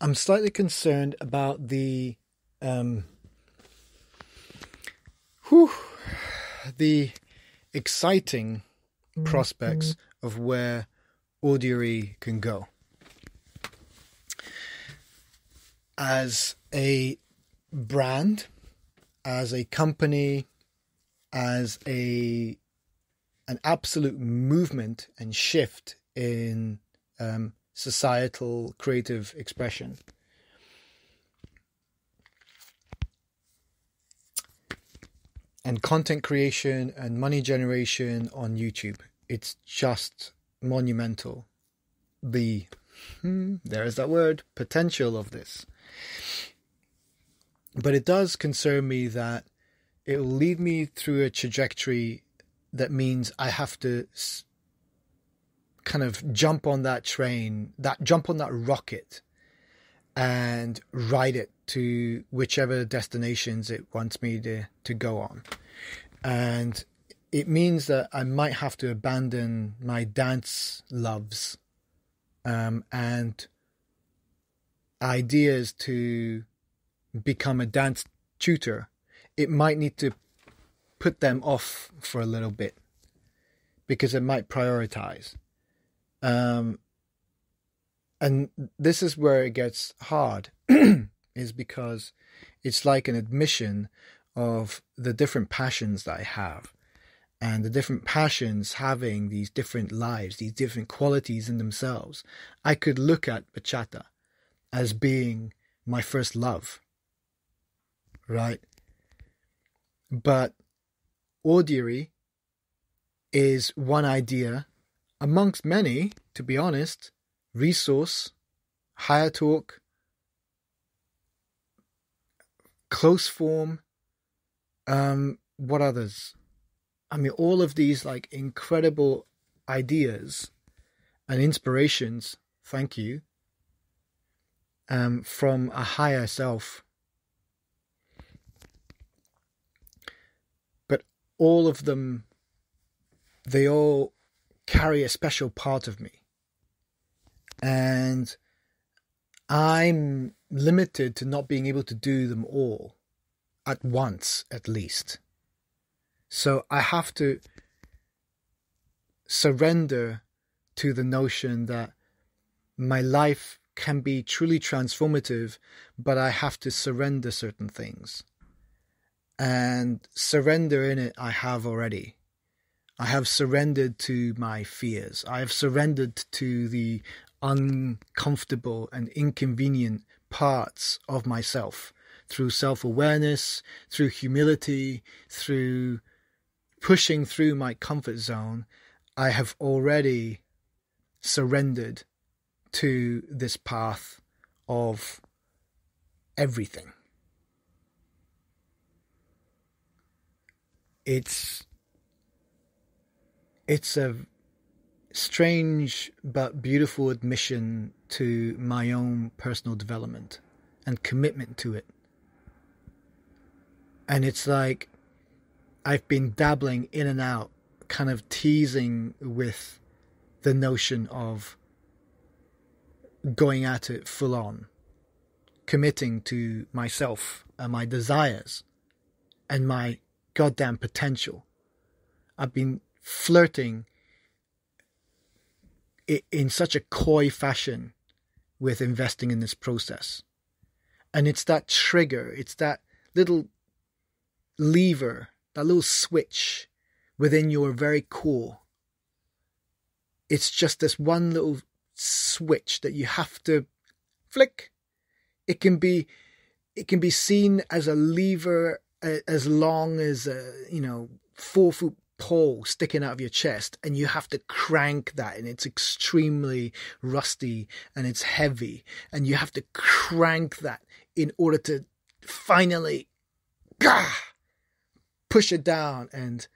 I'm slightly concerned about um, whew, the exciting prospects of where Audiory can go. As a brand, as a company, as an absolute movement and shift in societal creative expression. And content creation and money generation on YouTube. It's just monumental. There's that word, potential of this. But it does concern me that it will lead me through a trajectory that means I have to kind of jump on that train, jump on that rocket and ride it to whichever destinations it wants me to go on. And it means that I might have to abandon my dance loves and ideas to become a dance tutor. It might need to put them off for a little bit because it might prioritize. And this is where it gets hard, is because it's like an admission of the different passions that I have, and the different passions having these different lives, these different qualities in themselves. I could look at bachata as being my first love, right? But Audiory is one idea amongst many, to be honest. Resource, higher talk, close form, what others? I mean, all of these like incredible ideas and inspirations, thank you, from a higher self. But all of them, they all carry a special part of me. And I'm limited to not being able to do them all at once, at least. So I have to surrender to the notion that my life can be truly transformative, but I have to surrender certain things. And surrender in it I have already. I have surrendered to my fears. I have surrendered to the uncomfortable and inconvenient parts of myself through self-awareness, through humility, through pushing through my comfort zone. I have already surrendered to this path of everything. It's a strange but beautiful admission to my own personal development and commitment to it. And it's like I've been dabbling in and out, kind of teasing with the notion of going at it full on, committing to myself and my desires and my goddamn potential. I've been flirting in such a coy fashion with investing in this process. And it's that trigger, it's that little lever, that little switch within your very core. It's just this one little switch that you have to flick. It can be seen as a lever as long as a 4-foot pole sticking out of your chest, and you have to crank that, and it's extremely rusty and it's heavy, and you have to crank that in order to finally push it down and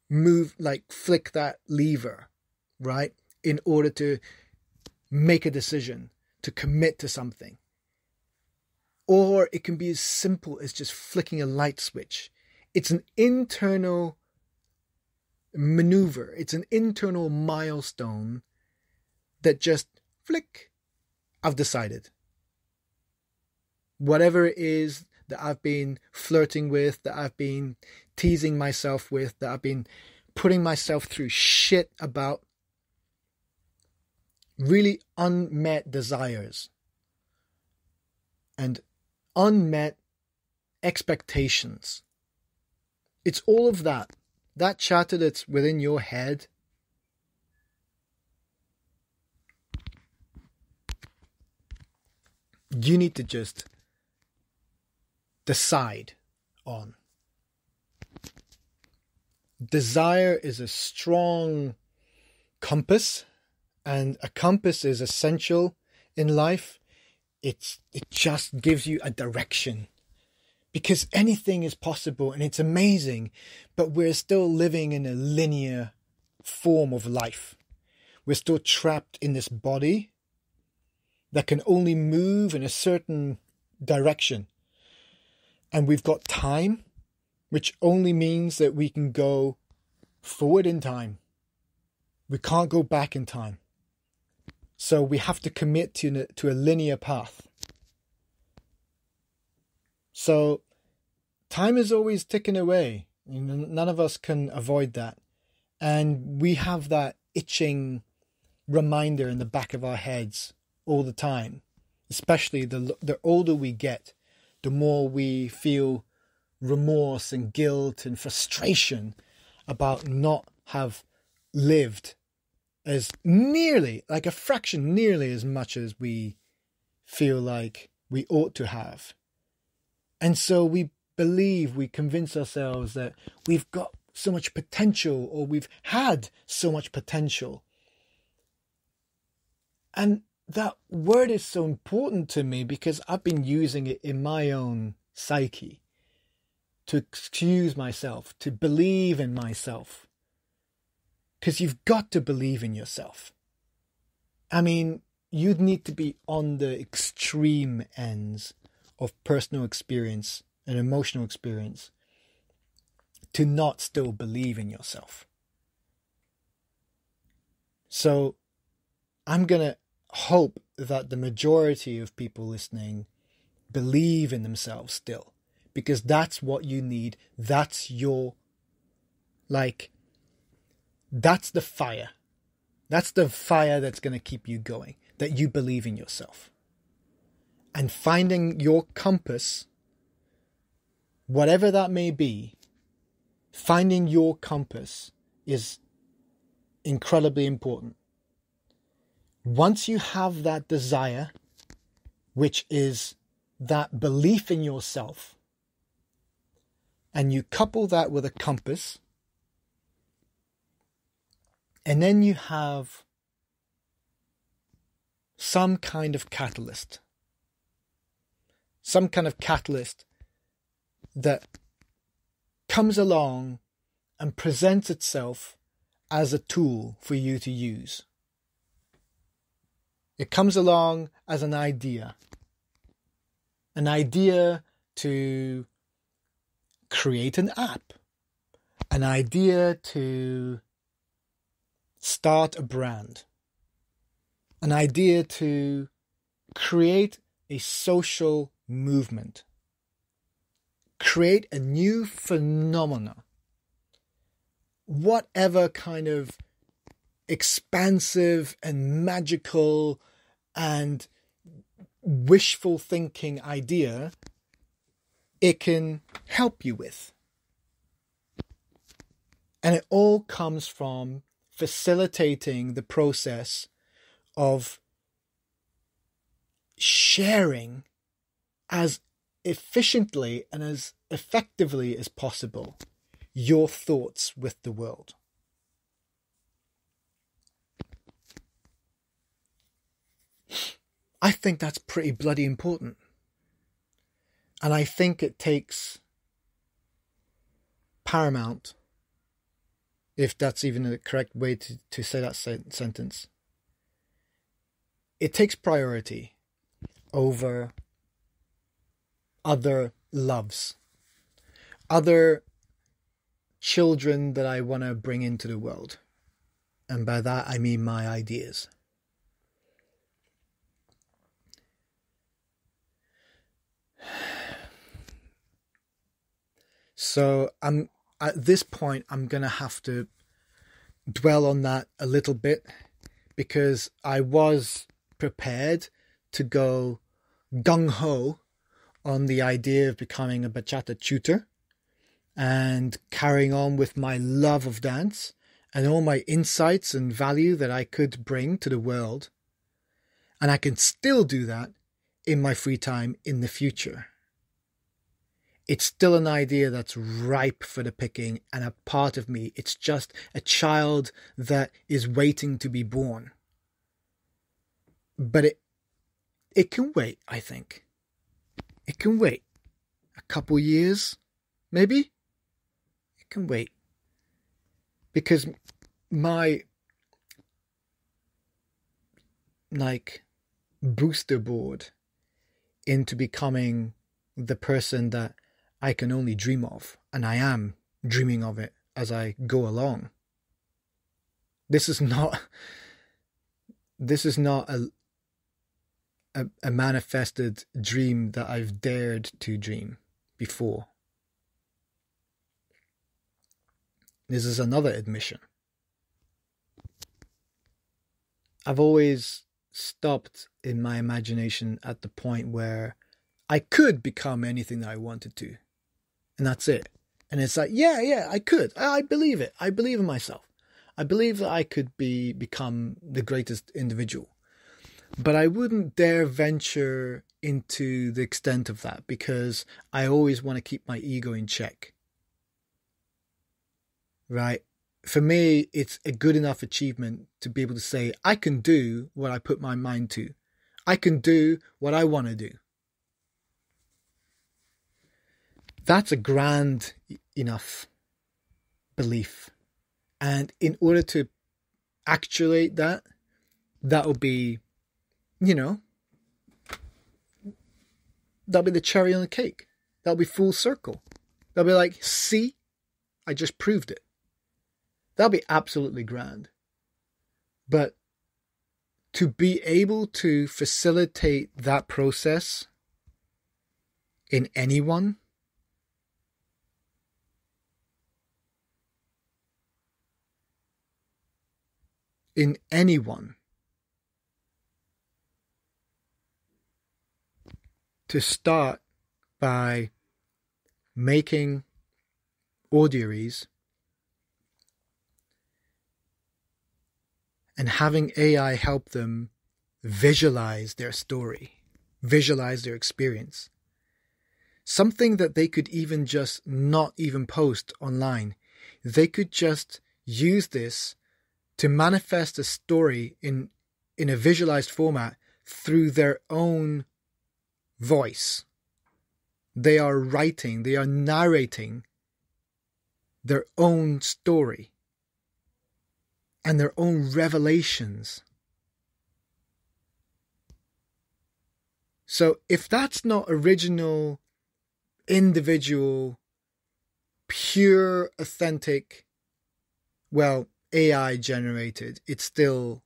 move, like flick that lever, right? In order to make a decision, to commit to something. Or it can be as simple as just flicking a light switch. It's an internal maneuver. It's an internal milestone that just flick, I've decided. whatever it is that I've been flirting with, that I've been teasing myself with, that I've been putting myself through shit about, really unmet desires and unmet expectations. It's all of that chatter that's within your head. You need to just decide on. Desire is a strong compass, and a compass is essential in life. It just gives you a direction, because anything is possible and it's amazing, but we're still living in a linear form of life. We're still trapped in this body that can only move in a certain direction. And we've got time, which only means that we can go forward in time. We can't go back in time. So we have to commit to a linear path. So time is always ticking away. None of us can avoid that. And we have that itching reminder in the back of our heads all the time. Especially the older we get, the more we feel remorse and guilt and frustration about not have lived as nearly, like a fraction, nearly as much as we feel like we ought to have. And so we convince ourselves that we've got so much potential, or we've had so much potential. And that word is so important to me because I've been using it in my own psyche to excuse myself, to believe in myself. Because you've got to believe in yourself. I mean, you'd need to be on the extreme ends of personal experience and emotional experience to not still believe in yourself. So I'm going to hope that the majority of people listening believe in themselves still, because that's what you need. That's your, that's the fire. That's the fire that's going to keep you going, that you believe in yourself. And finding your compass, whatever that may be, finding your compass is incredibly important. Once you have that desire, which is that belief in yourself, and you couple that with a compass, and then you have some kind of catalyst. Some kind of catalyst that comes along and presents itself as a tool for you to use. It comes along as an idea to create an app, an idea to start a brand, an idea to create a social movement, create a new phenomena, whatever kind of expansive and magical and wishful thinking idea it can help you with. And it all comes from facilitating the process of sharing as efficiently and as effectively as possible your thoughts with the world. I think that's pretty bloody important. And I think it takes paramount, if that's even the correct way to say that sentence. It takes priority over other loves, other children that I want to bring into the world. And by that I mean my ideas. So at this point, I'm going to have to dwell on that a little bit, because I was prepared to go gung-ho on the idea of becoming a bachata tutor and carrying on with my love of dance and all my insights and value that I could bring to the world. And I can still do that in my free time in the future. It's still an idea that's ripe for the picking, and a part of me, it's just a child that is waiting to be born. But it can wait, I think. It can wait. A couple years, maybe? It can wait. Because my, booster board into becoming the person that I can only dream of, and I am dreaming of it as I go along. This is not a manifested dream that I've dared to dream before. This is another admission. I've always stopped in my imagination at the point where I could become anything that I wanted to. And that's it. And it's like, yeah, I could. I believe it. I believe in myself. I believe that I could become the greatest individual. But I wouldn't dare venture into the extent of that, because I always want to keep my ego in check. Right? For me, it's a good enough achievement to be able to say, I can do what I put my mind to. I can do what I want to do. That's a grand enough belief. And in order to actuate that, that'll be, that'll be the cherry on the cake. That'll be full circle. That'll be like, see, I just proved it. That'll be absolutely grand. But to be able to facilitate that process in anyone, to start by making audiories and having AI help them visualize their story, visualize their experience. Something that they could even just not even post online. They could just use this to manifest a story in a visualized format through their own voice. They are writing, they are narrating their own story and their own revelations. So if that's not original, individual, pure, authentic, well, AI generated, it's still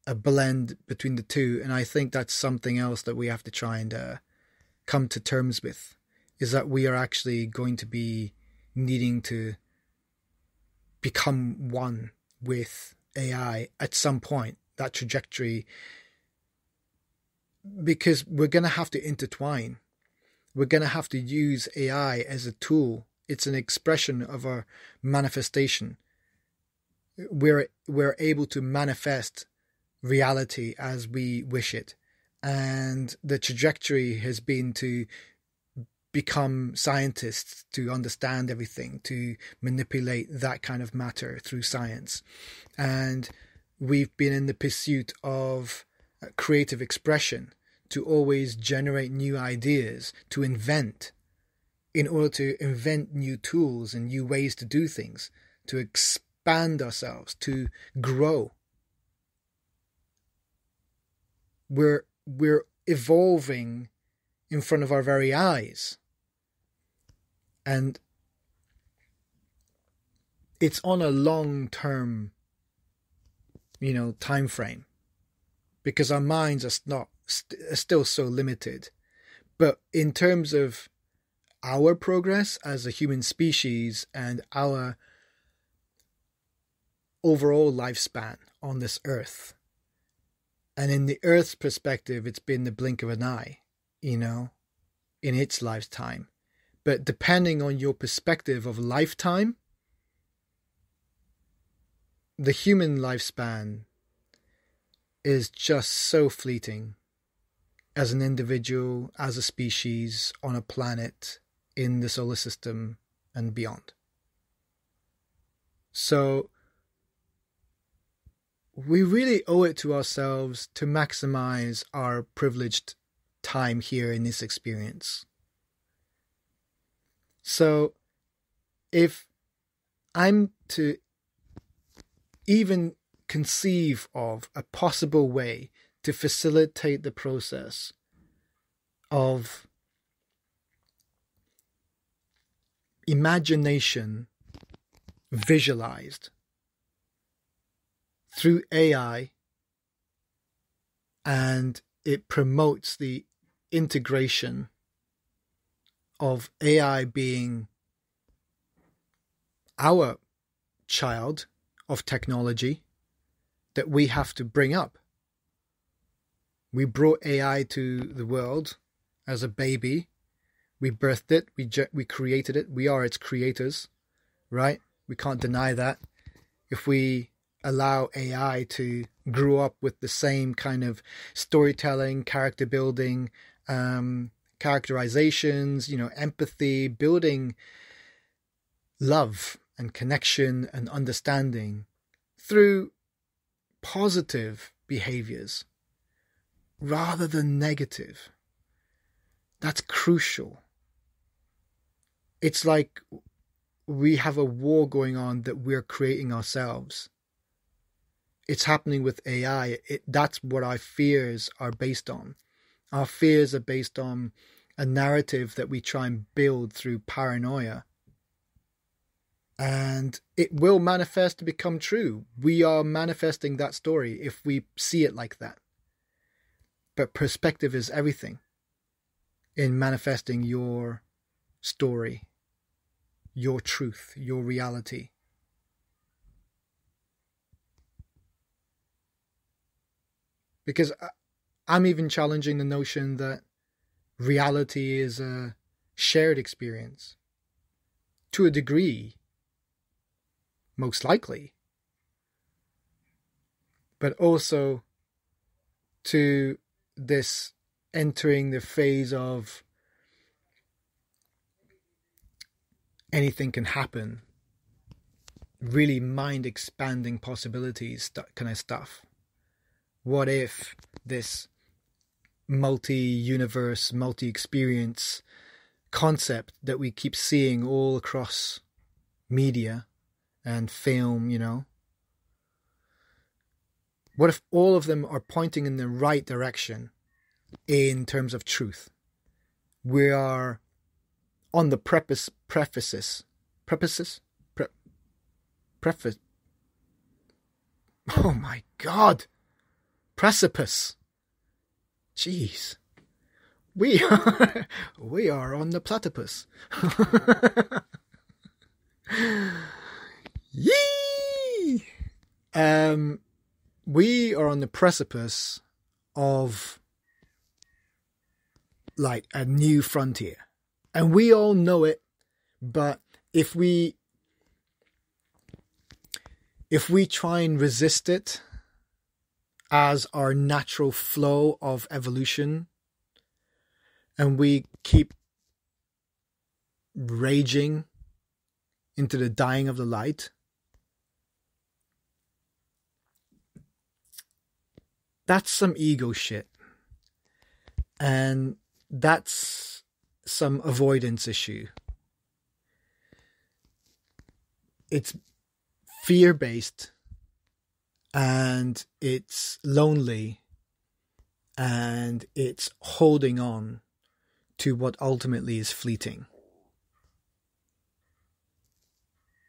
a blend between the two. And I think that's something else that we have to try and come to terms with, is that we are actually going to be needing to become one with AI at some point, that trajectory, because we're going to have to intertwine. We're going to have to use AI as a tool. It's an expression of our manifestation. We're able to manifest reality as we wish it. And the trajectory has been to become scientists, to understand everything, to manipulate that kind of matter through science. And we've been in the pursuit of creative expression, to always generate new ideas, to invent, in order to invent new tools and new ways to do things, to expand ourselves, to grow. We're evolving in front of our very eyes. And it's on a long-term, time frame, because our minds are still so limited. But in terms of our progress as a human species and our overall lifespan on this earth. And in the earth's perspective, it's been the blink of an eye, in its lifetime. But depending on your perspective of lifetime, the human lifespan is just so fleeting as an individual, as a species, on a planet, in the solar system, and beyond. So we really owe it to ourselves to maximize our privileged time here in this experience. So if I'm to even conceive of a possible way to facilitate the process of imagination visualized through AI, and it promotes the integration of AI being our child of technology that we have to bring up. We brought AI to the world as a baby. We birthed it. We created it. We are its creators, right? We can't deny that. If we allow AI to grow up with the same kind of storytelling, character building, characterizations, empathy, building love and connection and understanding through positive behaviors rather than negative. That's crucial. It's like we have a war going on that we're creating ourselves. It's happening with AI. That's what our fears are based on. Our fears are based on a narrative that we try and build through paranoia. And it will manifest to become true. We are manifesting that story if we see it like that. But perspective is everything in manifesting your story, your truth, your reality. Because I'm even challenging the notion that reality is a shared experience. To a degree, most likely. But also to this entering the phase of anything can happen. Really mind-expanding possibilities kind of stuff. What if this multi-universe, multi-experience concept that we keep seeing all across media and film, what if all of them are pointing in the right direction in terms of truth? We are on the preface. Oh my God. Precipice. Jeez. We are on the platypus. Yee! We are on the precipice of like a new frontier. And we all know it, but if we try and resist it as our natural flow of evolution, and we keep raging into the dying of the light, that's some ego shit. And that's some avoidance issue. It's fear-based, and it's lonely, and it's holding on to what ultimately is fleeting.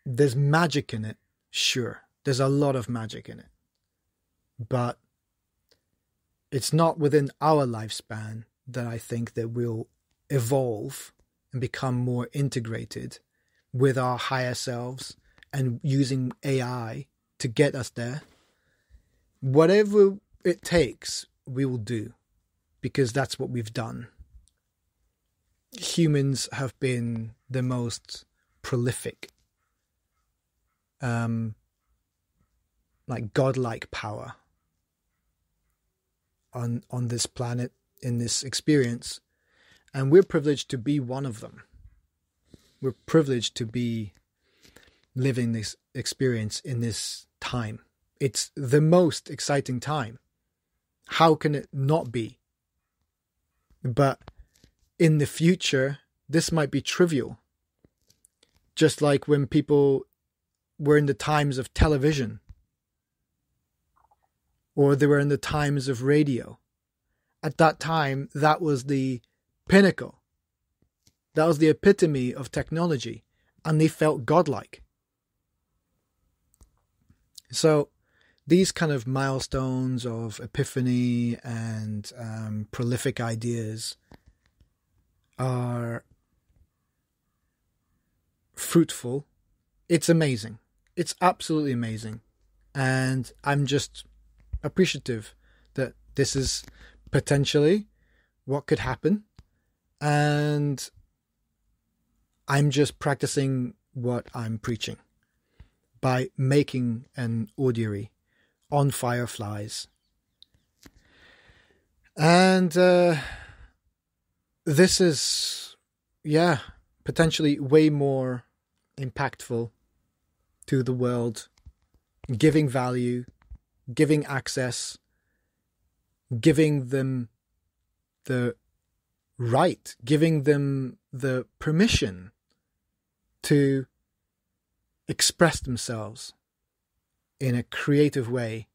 There's magic in it, sure. There's a lot of magic in it. But it's not within our lifespan that I think that we'll evolve and become more integrated with our higher selves and using AI to get us there, whatever it takes, we will do, because that's what we've done. Humans have been the most prolific, like godlike power on this planet, in this experience, and we're privileged to be one of them. We're privileged to be living this experience in this time. It's the most exciting time. How can it not be? But in the future, this might be trivial. Just like when people were in the times of television, or they were in the times of radio. At that time, that was the pinnacle. That was the epitome of technology, and they felt godlike. So these kind of milestones of epiphany and prolific ideas are fruitful. It's amazing. It's absolutely amazing. And I'm just appreciative that this is potentially what could happen. And I'm just practicing what I'm preaching by making an audiory on fireflies. And this is, potentially way more impactful to the world, giving value, giving access, giving them the right, giving them the permission to express themselves in a creative way,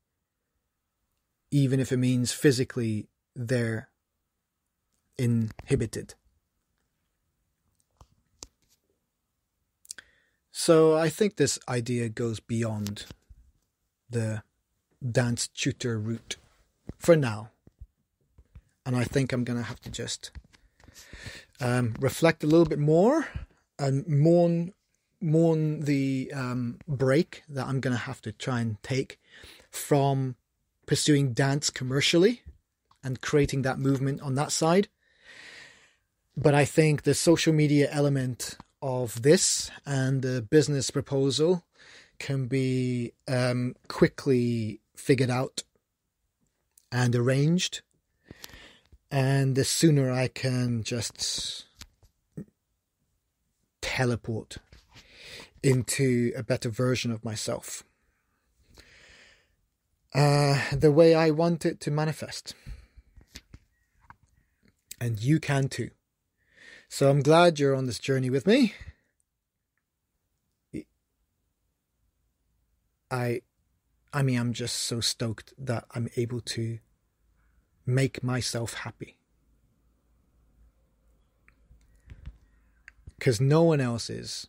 even if it means physically they're inhibited. So I think this idea goes beyond the dance tutor route for now. And I think I'm going to have to just reflect a little bit more and mourn the break that I'm going to have to try and take from pursuing dance commercially and creating that movement on that side. But I think the social media element of this and the business proposal can be quickly figured out and arranged. And the sooner I can just teleport into a better version of myself, the way I want it to manifest. And you can too. So I'm glad you're on this journey with me. I'm just so stoked that I'm able to make myself happy. Because no one else is,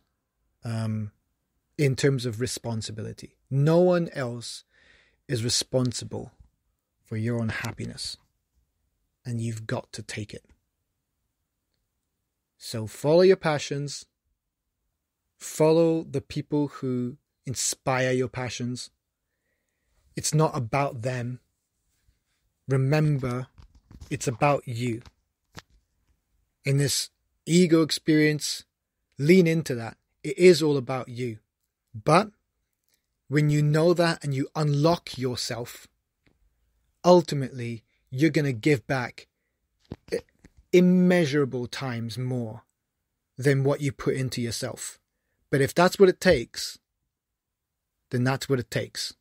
in terms of responsibility. No one else is responsible for your own happiness. And you've got to take it. So follow your passions. Follow the people who inspire your passions. It's not about them. Remember, it's about you. In this ego experience, lean into that. It is all about you. But when you know that and you unlock yourself, ultimately, you're going to give back immeasurable times more than what you put into yourself. But if that's what it takes, then that's what it takes.